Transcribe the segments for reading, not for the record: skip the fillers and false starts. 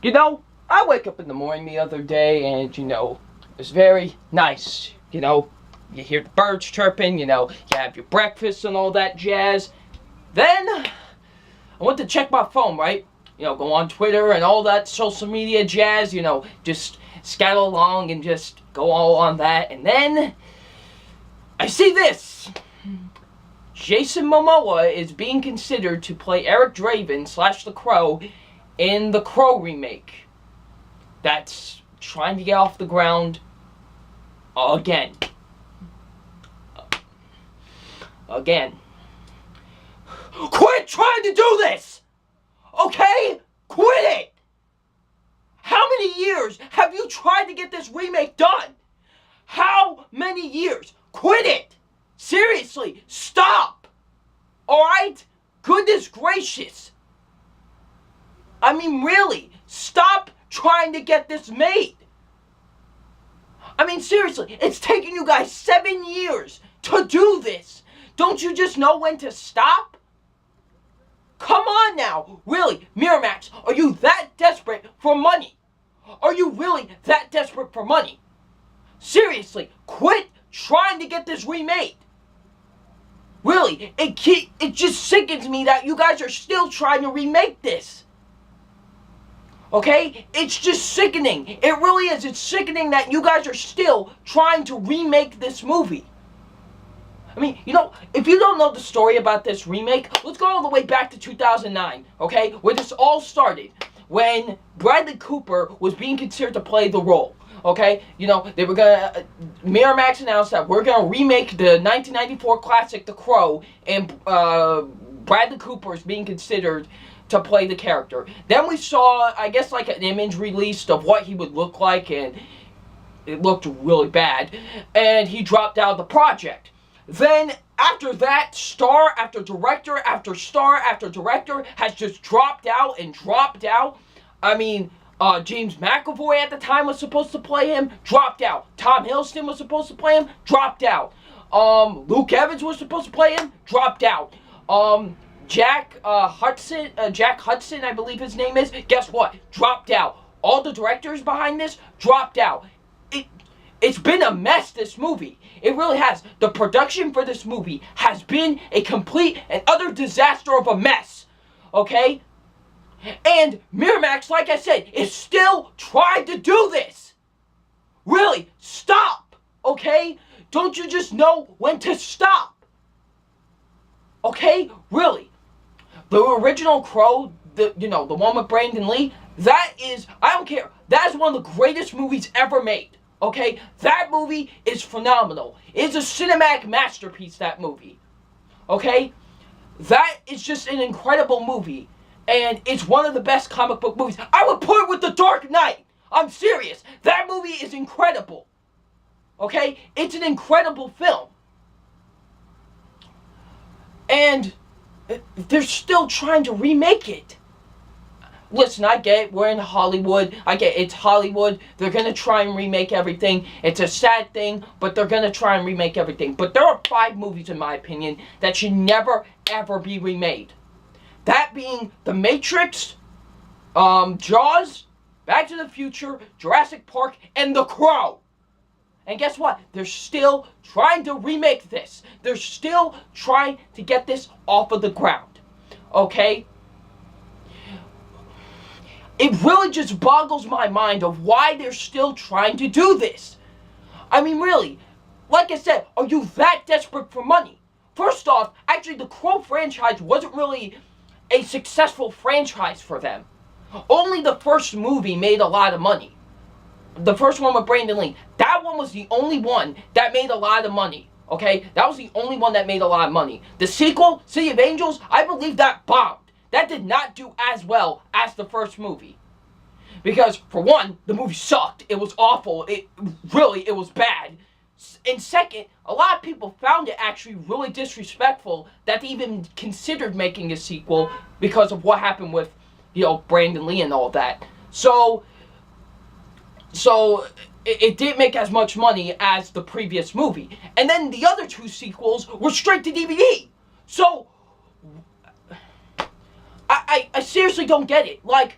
You know, I wake up in the morning the other day and, it's very nice. You hear the birds chirping, you have your breakfast and all that jazz. Then, I went to check my phone, right? Go on Twitter and all that social media jazz, just scatter along and just go all on that. And then, I see this. Jason Momoa is being considered to play Eric Draven / The Crow in the Crow remake that's trying to get off the ground again. Quit trying to do this! Okay? Quit it! How many years have you tried to get this remake done? How many years? Quit it! Seriously, stop! Alright? Goodness gracious. I mean, really, stop trying to get this made. I mean, seriously, it's taken you guys 7 years to do this. Don't you just know when to stop? Come on now. Really, Miramax, are you that desperate for money? Are you really that desperate for money? Seriously, quit trying to get this remade. Really, it just sickens me that you guys are still trying to remake this. Okay? It's just sickening. It really is. It's sickening that you guys are still trying to remake this movie. I mean, if you don't know the story about this remake, let's go all the way back to 2009, okay? Where this all started. When Bradley Cooper was being considered to play the role. Okay? They were gonna... Miramax announced that we're gonna remake the 1994 classic The Crow, and Bradley Cooper is being considered to play the character. Then we saw, I guess, like an image released of what he would look like, and it looked really bad. And he dropped out of the project. Then, after that, star after director after star after director has just dropped out and dropped out. I mean, James McAvoy at the time was supposed to play him, dropped out. Tom Hiddleston was supposed to play him, dropped out. Luke Evans was supposed to play him, dropped out. Jack Hudson, I believe his name is, guess what? Dropped out. All the directors behind this dropped out. It's been a mess, this movie. It really has. The production for this movie has been a complete and utter disaster of a mess. Okay? And Miramax, like I said, is still trying to do this. Really, stop. Okay? Don't you just know when to stop? Okay? Really. The original Crow, the one with Brandon Lee, that is, I don't care, that is one of the greatest movies ever made. Okay? That movie is phenomenal. It's a cinematic masterpiece, that movie. Okay? That is just an incredible movie. And it's one of the best comic book movies. I would put it with The Dark Knight. I'm serious. That movie is incredible. Okay? It's an incredible film. And they're still trying to remake it. Listen, I get it. We're in Hollywood. I get it. It's Hollywood. They're going to try and remake everything. It's a sad thing, but they're going to try and remake everything. But there are 5 movies, in my opinion, that should never, ever be remade. That being The Matrix, Jaws, Back to the Future, Jurassic Park, and The Crow. And guess what? They're still trying to remake this. They're still trying to get this off of the ground. Okay? It really just boggles my mind of why they're still trying to do this. I mean, really, like I said, are you that desperate for money? First off, actually, the Crow franchise wasn't really a successful franchise for them. Only the first movie made a lot of money. The first one with Brandon Lee. That one was the only one that made a lot of money. Okay? That was the only one that made a lot of money. The sequel, City of Angels, I believe that bombed. That did not do as well as the first movie. Because, for one, the movie sucked. It was awful. It was bad. And second, a lot of people found it actually really disrespectful that they even considered making a sequel because of what happened with, Brandon Lee and all that. So it didn't make as much money as the previous movie. And then the other 2 sequels were straight to DVD. So I seriously don't get it. Like,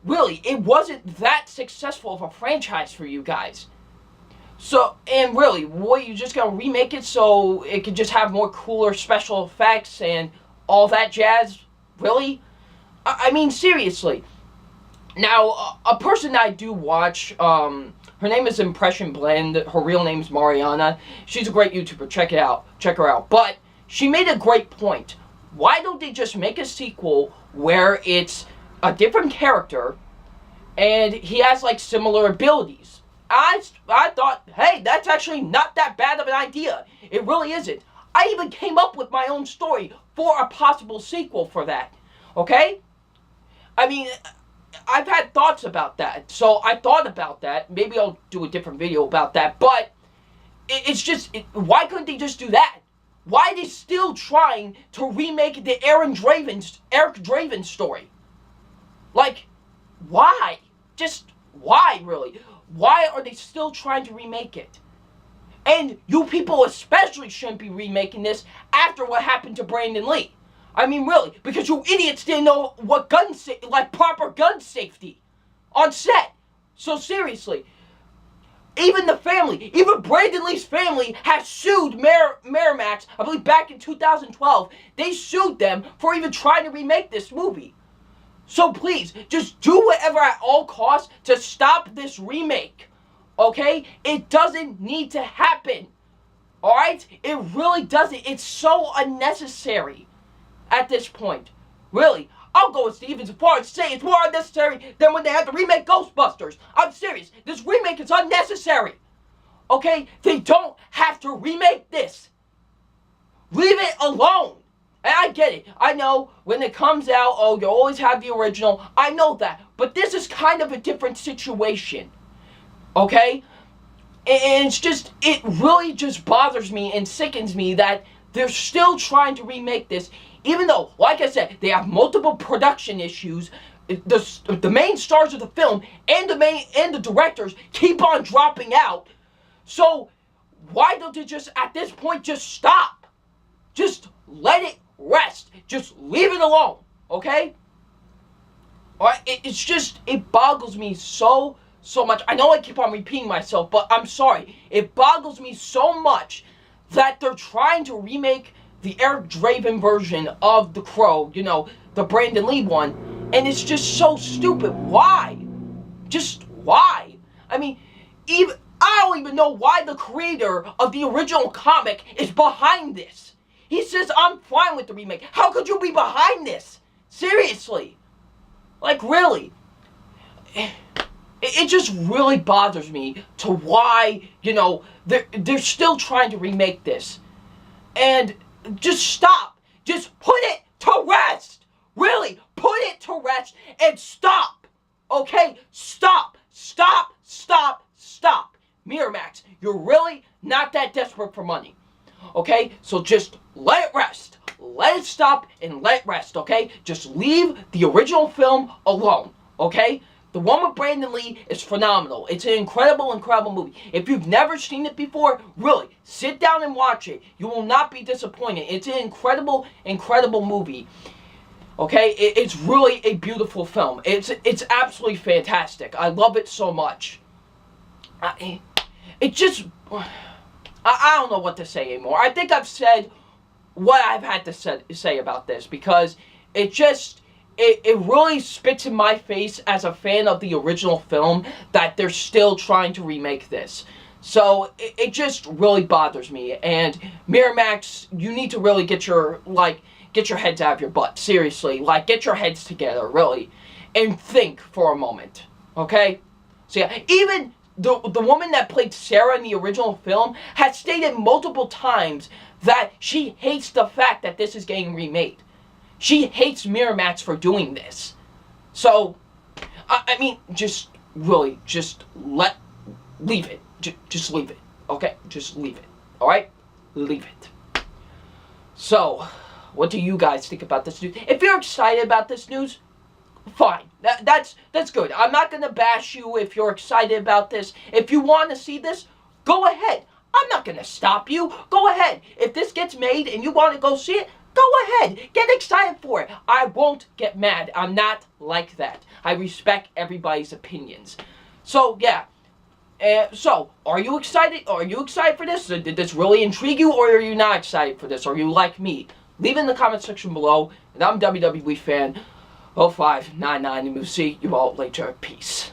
really, it wasn't that successful of a franchise for you guys. So, and really, what, you just gonna remake it so it could just have more cooler special effects and all that jazz? Really? I mean, seriously. Now, a person that I do watch, her name is Impression Blend. Her real name is Mariana. She's a great YouTuber. Check it out. Check her out. But she made a great point. Why don't they just make a sequel where it's a different character and he has, like, similar abilities? I thought, hey, that's actually not that bad of an idea. It really isn't. I even came up with my own story for a possible sequel for that. Okay? I mean, I've had thoughts about that. So I thought about that. Maybe I'll do a different video about that. But it's just, why couldn't they just do that? Why are they still trying to remake the Eric Draven story? Like, why? Just, why, really? Why are they still trying to remake it? And you people especially shouldn't be remaking this after what happened to Brandon Lee. I mean, really, because you idiots didn't know what proper gun safety on set. So seriously, even the family, even Brandon Lee's family has sued Miramax, I believe back in 2012. They sued them for even trying to remake this movie. So please, just do whatever at all costs to stop this remake. Okay? It doesn't need to happen. Alright? It really doesn't. It's so unnecessary at this point. Really. I'll go with Stevens as far as say it's more unnecessary than when they had to remake Ghostbusters. I'm serious. This remake is unnecessary. Okay? They don't have to remake this. Leave it alone. And I get it. I know when it comes out, oh, you always have the original. I know that. But this is kind of a different situation. Okay? And it's just, it really just bothers me and sickens me that they're still trying to remake this. Even though, like I said, they have multiple production issues. The main stars of the film and the directors keep on dropping out. So, why don't they just, at this point, just stop? Just let it rest. Just leave it alone, okay? Alright, it's just, it boggles me so much. I know I keep on repeating myself, but I'm sorry. It boggles me so much that they're trying to remake the Eric Draven version of The Crow, you know, the Brandon Lee one, and it's just so stupid. Why? Just why? I mean, I don't even know why the creator of the original comic is behind this. He says, I'm fine with the remake. How could you be behind this? Seriously. Like, really. It just really bothers me to why, you know, they're still trying to remake this. And just stop. Just put it to rest. Really, put it to rest and stop. Okay? Stop. Stop. Stop. Stop. Miramax, you're really not that desperate for money. Okay? So just let it rest. Let it stop and let it rest, okay? Just leave the original film alone, okay? The one with Brandon Lee is phenomenal. It's an incredible, incredible movie. If you've never seen it before, really, sit down and watch it. You will not be disappointed. It's an incredible, incredible movie. Okay? It's really a beautiful film. It's absolutely fantastic. I love it so much. It just... I don't know what to say anymore. I think I've said what I've had to say about this, because it just, it really spits in my face as a fan of the original film that they're still trying to remake this. So it just really bothers me. And Miramax, you need to really get your heads out of your butt. Seriously, like, get your heads together, really, and think for a moment. Okay? So yeah, even the woman that played Sarah in the original film has stated multiple times that she hates the fact that this is getting remade. She hates Miramax for doing this. So, I mean, just really, just leave it. Just leave it. Okay? Just leave it. Alright? Leave it. So, what do you guys think about this news? If you're excited about this news, fine. That's good. I'm not gonna bash you if you're excited about this. If you want to see this, go ahead. I'm not gonna stop you. Go ahead. If this gets made and you want to go see it, Go ahead, get excited for it. I won't get mad. I'm not like that. I respect everybody's opinions. So yeah. So, are you excited? Are you excited for this? Did this really intrigue you, or are you not excited for this? Are you like me? Leave it in the comment section below. And I'm WWE Fan 0599, and we'll see you all later. Peace.